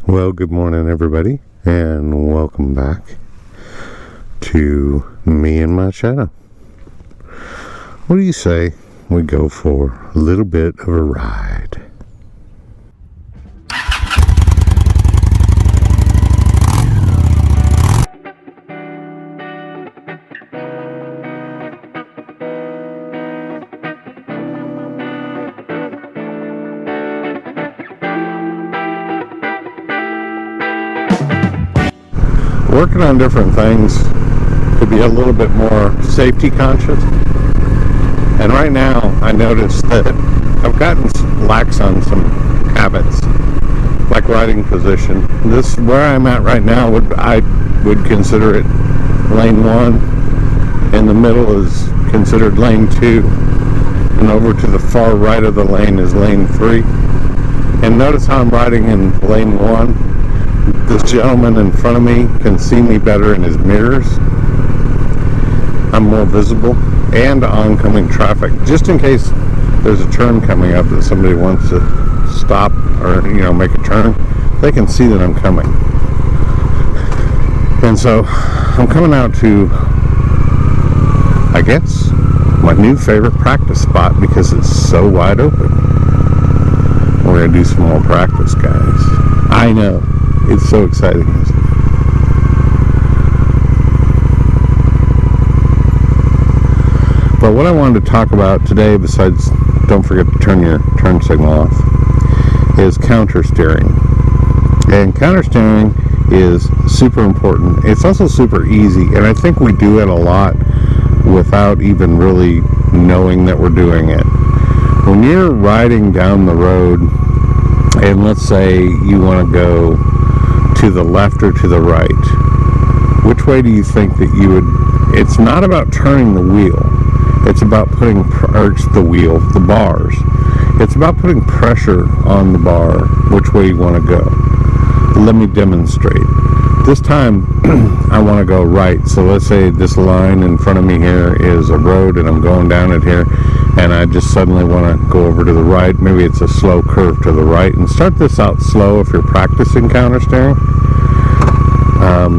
Well, good morning, everybody, and welcome back to Me and My Shadow. What do you say we go for a little bit of a ride? Working on different things to be a little bit more safety conscious. And right now, I noticed that I've gotten lax on some habits, like riding position. This, where I'm at right now, I would consider it lane 1. In the middle is considered lane 2. And over to the far right of the lane is lane 3. And notice how I'm riding in lane 1. This gentleman in front of me can see me better in his mirrors. I'm more visible, and oncoming traffic, just in case there's a turn coming up that somebody wants to stop or make a turn, they can see that I'm coming. And so I'm coming out to, I guess, my new favorite practice spot because it's so wide open. We're gonna do some more practice, guys. I know. It's so exciting. But what I wanted to talk about today, besides don't forget to turn your turn signal off, is counter steering. And counter steering is super important. It's also super easy, and I think we do it a lot without even really knowing that we're doing it. When you're riding down the road, and let's say you want to go to the left or to the right, which way do you think that you would? It's not about turning the wheel. It's about putting the bars. It's about putting pressure on the bar, which way you want to go. Let me demonstrate. This time, I want to go right. So let's say this line in front of me here is a road, and I'm going down it here, and I just suddenly want to go over to the right. Maybe it's a slow curve to the right, and start this out slow if you're practicing counter steering.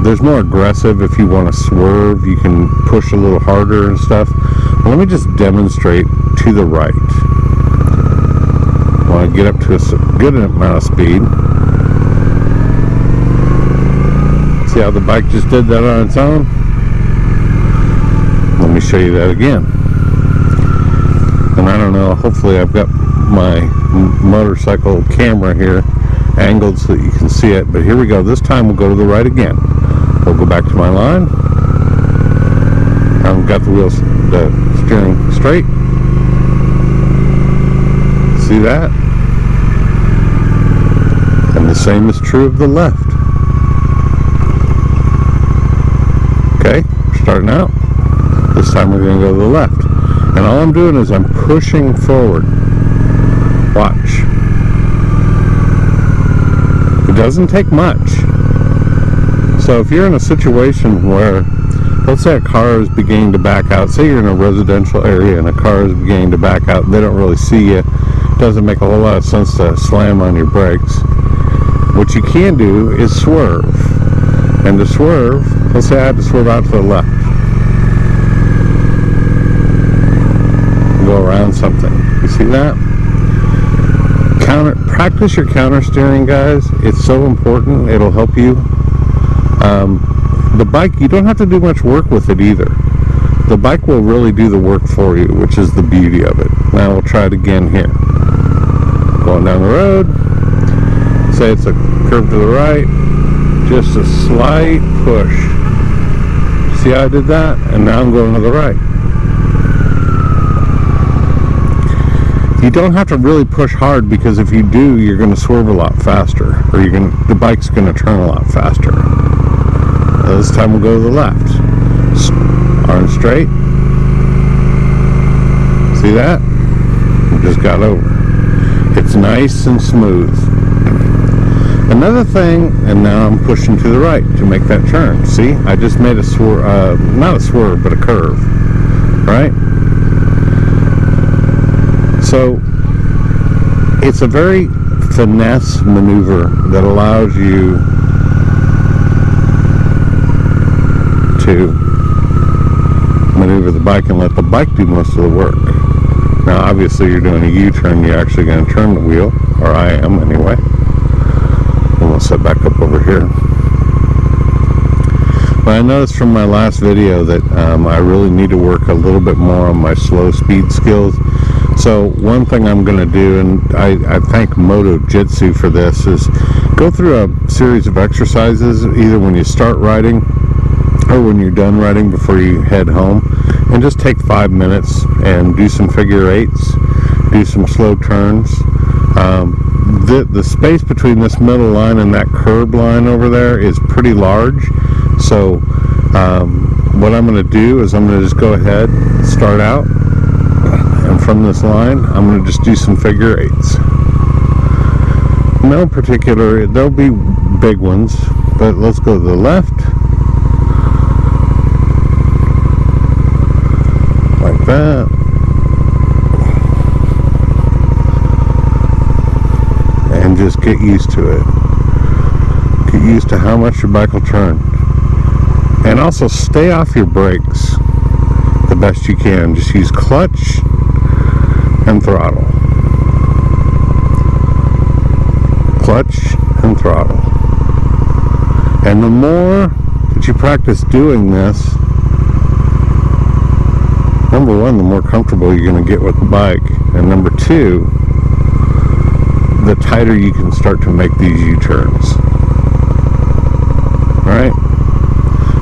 There's more aggressive if you want to swerve. You can push a little harder and stuff. Well, let me just demonstrate to the right. I want to get up to a good amount of speed. See how the bike just did that on its own? Let me show you that again. And I don't know, hopefully I've got my motorcycle camera here angled so that you can see it, but here we go. This time we'll go to the right again. We'll go back to my line. I've got the steering straight. See that? And the same is true of the left. Okay, we're starting out. This time we're going to go to the left. And all I'm doing is I'm pushing forward. Watch. It doesn't take much. So if you're in a situation where, let's say a car is beginning to back out, say you're in a residential area and a car is beginning to back out, they don't really see you, it doesn't make a whole lot of sense to slam on your brakes. What you can do is swerve. And to swerve, let's say I had to swerve out to the left. Go around something. You see that? Practice your counter steering, guys. It's so important. It'll help you. The bike, you don't have to do much work with it either. The bike will really do the work for you, which is the beauty of it. Now we'll try it again here. Going down the road. Say it's a curve to the right. Just a slight push. See how I did that? And now I'm going to the right. You don't have to really push hard, because if you do, you're going to swerve a lot faster, or the bike's going to turn a lot faster. This time we'll go to the left. Arm straight. See that? We just got over. It's nice and smooth. Another thing, and now I'm pushing to the right to make that turn. See, I just made a swerve, not a swerve, but a curve, right? So it's a very finesse maneuver that allows you to maneuver the bike and let the bike do most of the work. Now obviously you're doing a U-turn, you're actually going to turn the wheel, or I am anyway. And we'll set back up over here. But I noticed from my last video that I really need to work a little bit more on my slow speed skills. So one thing I'm going to do, and I thank Moto Jitsu for this, is go through a series of exercises either when you start riding or when you're done riding before you head home, and just take 5 minutes and do some figure eights, do some slow turns. The space between this middle line and that curb line over there is pretty large. So what I'm going to do is I'm going to just go ahead, start out, and from this line I'm going to just do some figure eights. No particular, there'll be big ones, but let's go to the left, like that, and just get used to it. Get used to how much your bike will turn. And also stay off your brakes the best you can. Just use clutch and throttle. Clutch and throttle. And the more that you practice doing this, number one, the more comfortable you're going to get with the bike. And number two, the tighter you can start to make these U-turns. Alright?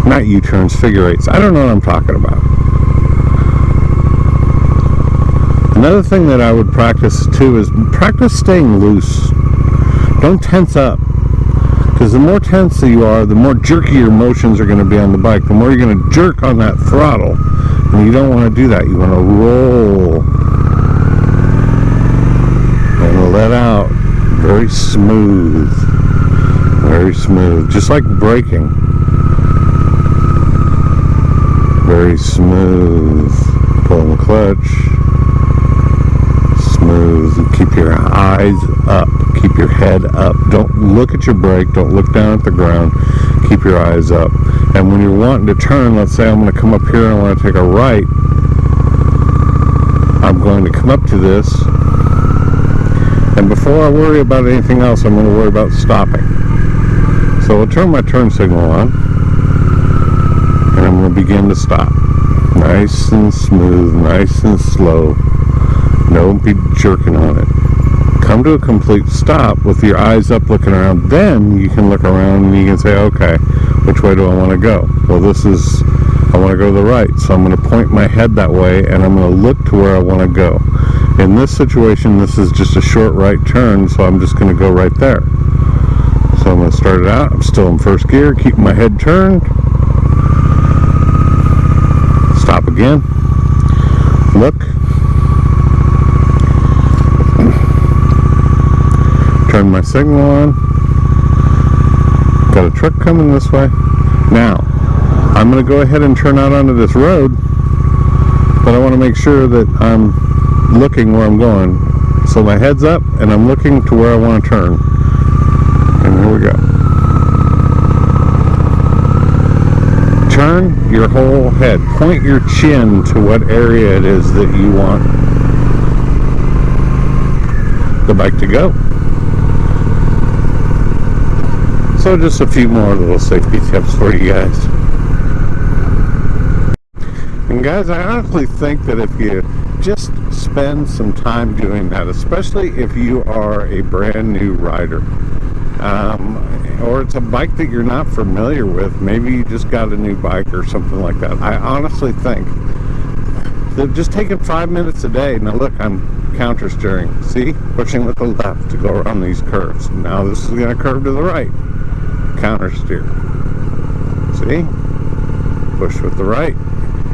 Not U-turns, figure eights. I don't know what I'm talking about. Another thing that I would practice too is practice staying loose. Don't tense up. Because the more tense you are, the more jerky your motions are going to be on the bike. The more you're going to jerk on that throttle. And you don't want to do that. You want to roll. And let out. Very smooth. Very smooth. Just like braking. Very smooth. Pulling the clutch. Smooth. Keep your eyes up. Keep your head up. Don't look at your brake. Don't look down at the ground. Keep your eyes up. And when you're wanting to turn, let's say I'm going to come up here and I want to take a right. I'm going to come up to this. And before I worry about anything else, I'm going to worry about stopping. So I'll turn my turn signal on. And I'm going to begin to stop. Nice and smooth, nice and slow. Don't be jerking on it. Come to a complete stop with your eyes up looking around. Then you can look around and you can say, okay, which way do I want to go? Well, I want to go to the right. So I'm going to point my head that way and I'm going to look to where I want to go. In this situation, this is just a short right turn, so I'm just going to go right there. So I'm going to start it out. I'm still in first gear, keeping my head turned. Stop again. Look. Turn my signal on. Got a truck coming this way. Now, I'm going to go ahead and turn out onto this road, but I want to make sure that I'm looking where I'm going. So my head's up and I'm looking to where I want to turn. And here we go. Turn your whole head. Point your chin to what area it is that you want the bike to go. So just a few more little safety tips for you guys. And guys, I honestly think that if you just spend some time doing that, especially if you are a brand new rider, or it's a bike that you're not familiar with, maybe you just got a new bike or something like that, I honestly think that just taking 5 minutes a day. Now look, I'm counter steering, see, pushing with the left to go around these curves. Now this is going to curve to the right, counter steer, see, push with the right,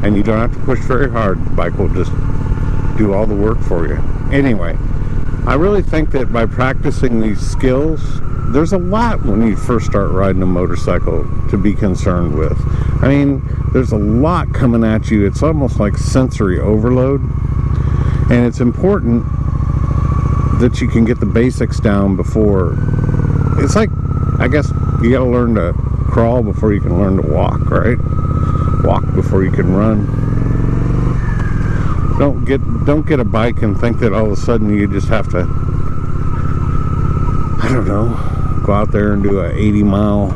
and you don't have to push very hard. The bike will just do all the work for you. Anyway, I really think that by practicing these skills, there's a lot when you first start riding a motorcycle to be concerned with. I mean, there's a lot coming at you. It's almost like sensory overload. And it's important that you can get the basics down before. It's like, I guess you gotta learn to crawl before you can learn to walk, right? Walk before you can run. Don't get a bike and think that all of a sudden you just have to, I don't know, go out there and do a 80-mile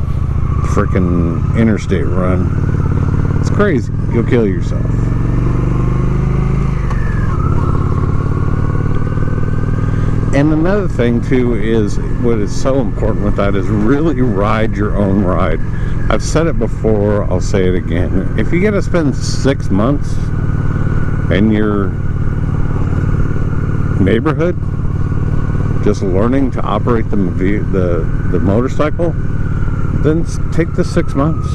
freaking interstate run. It's crazy. You'll kill yourself. And another thing too is, what is so important with that is really ride your own ride. I've said it before, I'll say it again. If you get to spend 6 months in your neighborhood just learning to operate the motorcycle, then take the 6 months.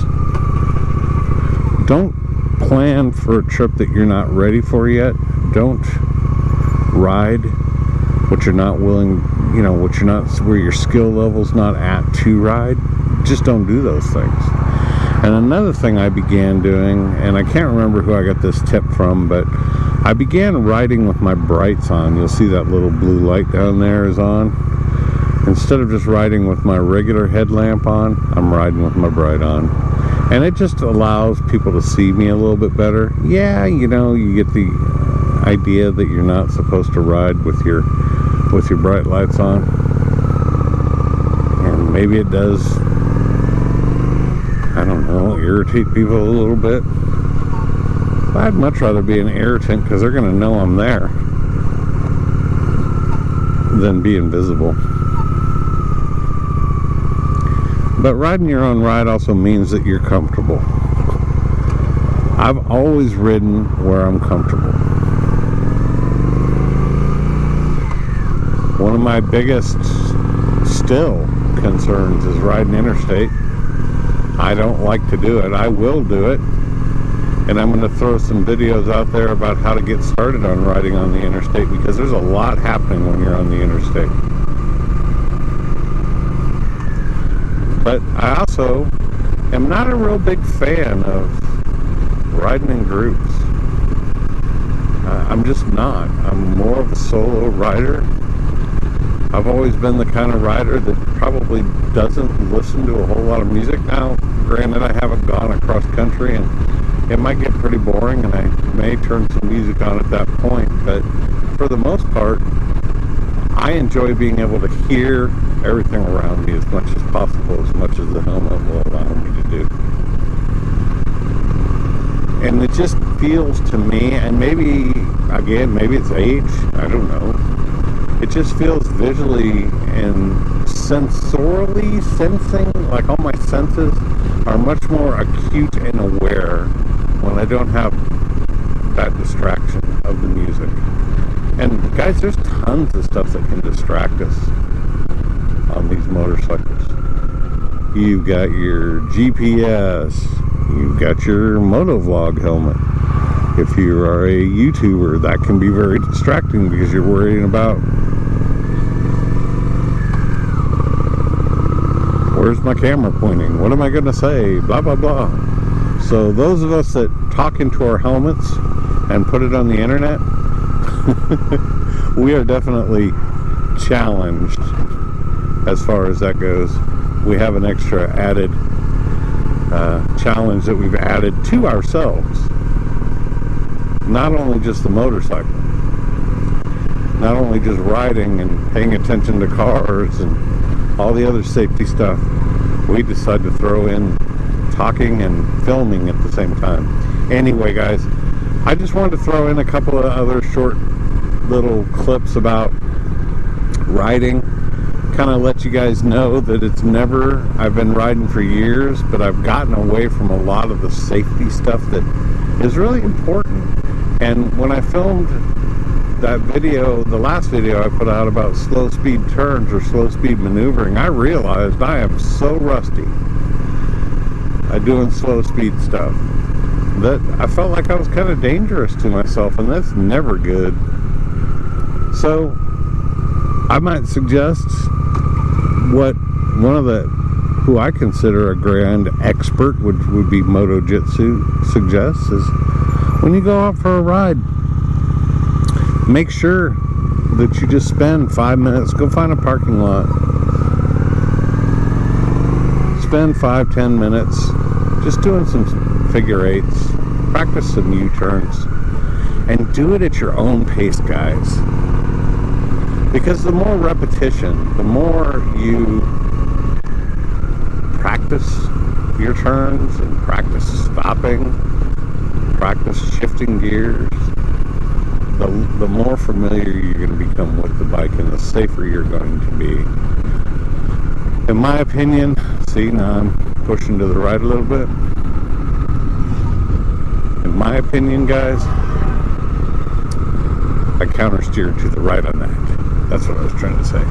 Don't plan for a trip that you're not ready for yet. Don't ride what you're not willing, where your skill level's not at to ride. Just don't do those things. And another thing I began doing, and I can't remember who I got this tip from, but I began riding with my brights on. You'll see that little blue light down there is on. Instead of just riding with my regular headlamp on, I'm riding with my bright on. And it just allows people to see me a little bit better. Yeah, you get the idea that you're not supposed to ride with your bright lights on. And maybe it does, I don't know, irritate people a little bit. I'd much rather be an irritant, because they're going to know I'm there, than be invisible. But riding your own ride also means that you're comfortable. I've always ridden where I'm comfortable. One of my biggest still concerns is riding interstate. I don't like to do it. I will do it. And I'm going to throw some videos out there about how to get started on riding on the interstate, because there's a lot happening when you're on the interstate. But I also am not a real big fan of riding in groups. I'm just not. I'm more of a solo rider. I've always been the kind of rider that probably doesn't listen to a whole lot of music. Now, granted, I haven't gone across country, and it might get pretty boring, and I may turn some music on at that point, but for the most part, I enjoy being able to hear everything around me as much as possible, as much as the helmet will allow me to do. And it just feels to me, and maybe it's age, I don't know, it just feels visually and sensorily sensing, like all my senses are much more acute and aware when I don't have that distraction of the music. And guys, there's tons of stuff that can distract us on these motorcycles. You've got your GPS, you've got your motovlog helmet. If you are a YouTuber, that can be very distracting, because you're worrying about, where's my camera pointing? What am I going to say? Blah, blah, blah. So those of us that talk into our helmets and put it on the internet, we are definitely challenged as far as that goes. We have an extra added challenge that we've added to ourselves. Not only just the motorcycle, not only just riding and paying attention to cars and all the other safety stuff, we decided to throw in talking and filming at the same time. Anyway, guys, I just wanted to throw in a couple of other short little clips about riding, kind of let you guys know that it's never, I've been riding for years, but I've gotten away from a lot of the safety stuff that is really important. And when I filmed that video, the last video I put out about slow speed turns or slow speed maneuvering, I realized I am so rusty at doing slow speed stuff that I felt like I was kind of dangerous to myself, and that's never good. So I might suggest what who I consider a grand expert would be Moto Jitsu suggests is, when you go out for a ride, make sure that you just spend 5 minutes, go find a parking lot, spend 5-10 minutes just doing some figure eights, practice some U-turns, and do it at your own pace, guys. Because the more repetition, the more you practice your turns and practice stopping, practice shifting gears, the more familiar you're going to become with the bike and the safer you're going to be. In my opinion, see, now I'm pushing to the right a little bit. In my opinion, guys, I counter steer to the right on that. That's what I was trying to say.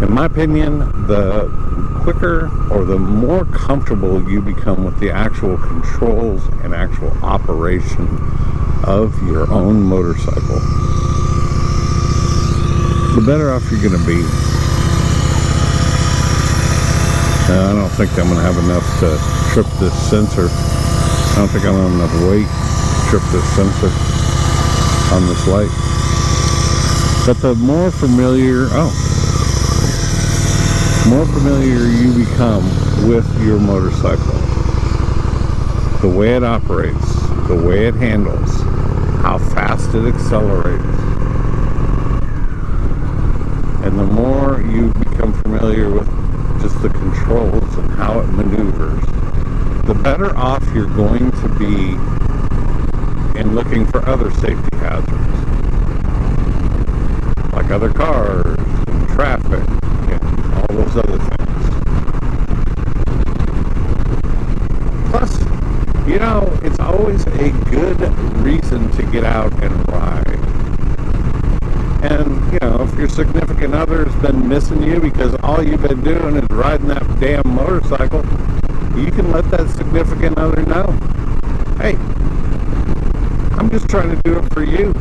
In my opinion, the quicker or the more comfortable you become with the actual controls and actual operation of your own motorcycle, the better off you're going to be. I don't think I'm going to have enough to trip this sensor. I don't think I'm going to have enough weight to trip this sensor on this light. But the more familiar you become with your motorcycle, the way it operates, the way it handles, how fast it accelerates, and the more you become familiar with just the controls and how it maneuvers, the better off you're going to be in looking for other safety hazards, like other cars and traffic and all those other things. Plus, you know, it's always a good reason to get out and ride. And, you know, if your significant other has been missing you because all you've been doing is riding that damn motorcycle, you can let that significant other know, hey, I'm just trying to do it for you.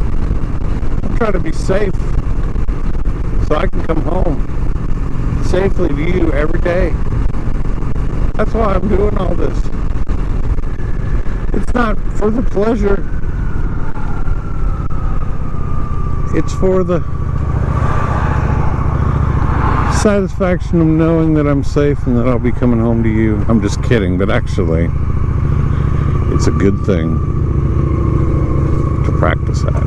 I'm trying to be safe so I can come home safely to you every day. That's why I'm doing all this. It's not for the pleasure. It's for the satisfaction of knowing that I'm safe and that I'll be coming home to you. I'm just kidding, but actually, it's a good thing to practice at.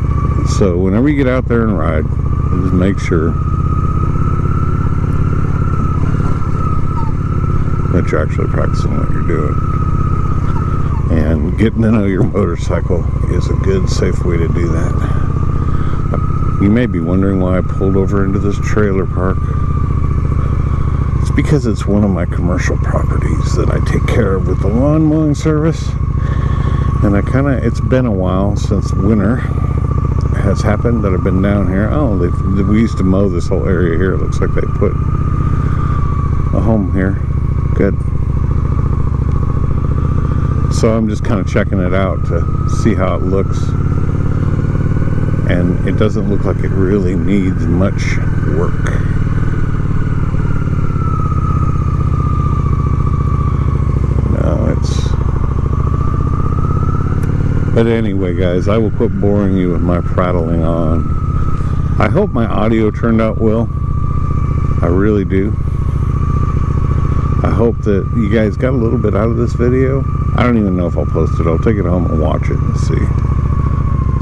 So whenever you get out there and ride, just make sure that you're actually practicing what you're doing. And getting to know your motorcycle is a good, safe way to do that. You may be wondering why I pulled over into this trailer park. It's because it's one of my commercial properties that I take care of with the lawn mowing service. And it's been a while since winter has happened that I've been down here. Oh, we used to mow this whole area here. It looks like they put a home here. Good. So I'm just kind of checking it out to see how it looks. And it doesn't look like it really needs much work. But anyway, guys, I will quit boring you with my prattling on. I hope my audio turned out well. I really do. I hope that you guys got a little bit out of this video. I don't even know if I'll post it. I'll take it home and watch it and see.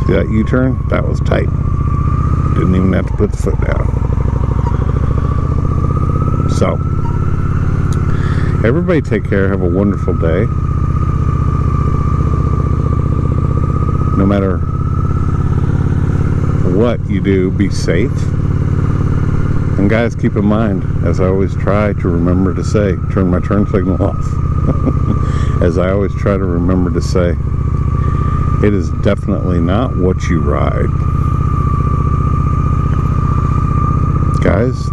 See that U-turn? That was tight. Didn't even have to put the foot down. So, everybody take care. Have a wonderful day. No matter what you do, be safe. And guys, keep in mind, as I always try to remember to say, turn my turn signal off. As I always try to remember to say, it is definitely not what you ride. Guys,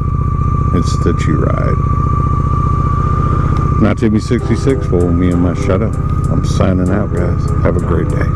it's that you ride. Not ep.57 for me and my shut up. I'm signing out, guys. Have a great day.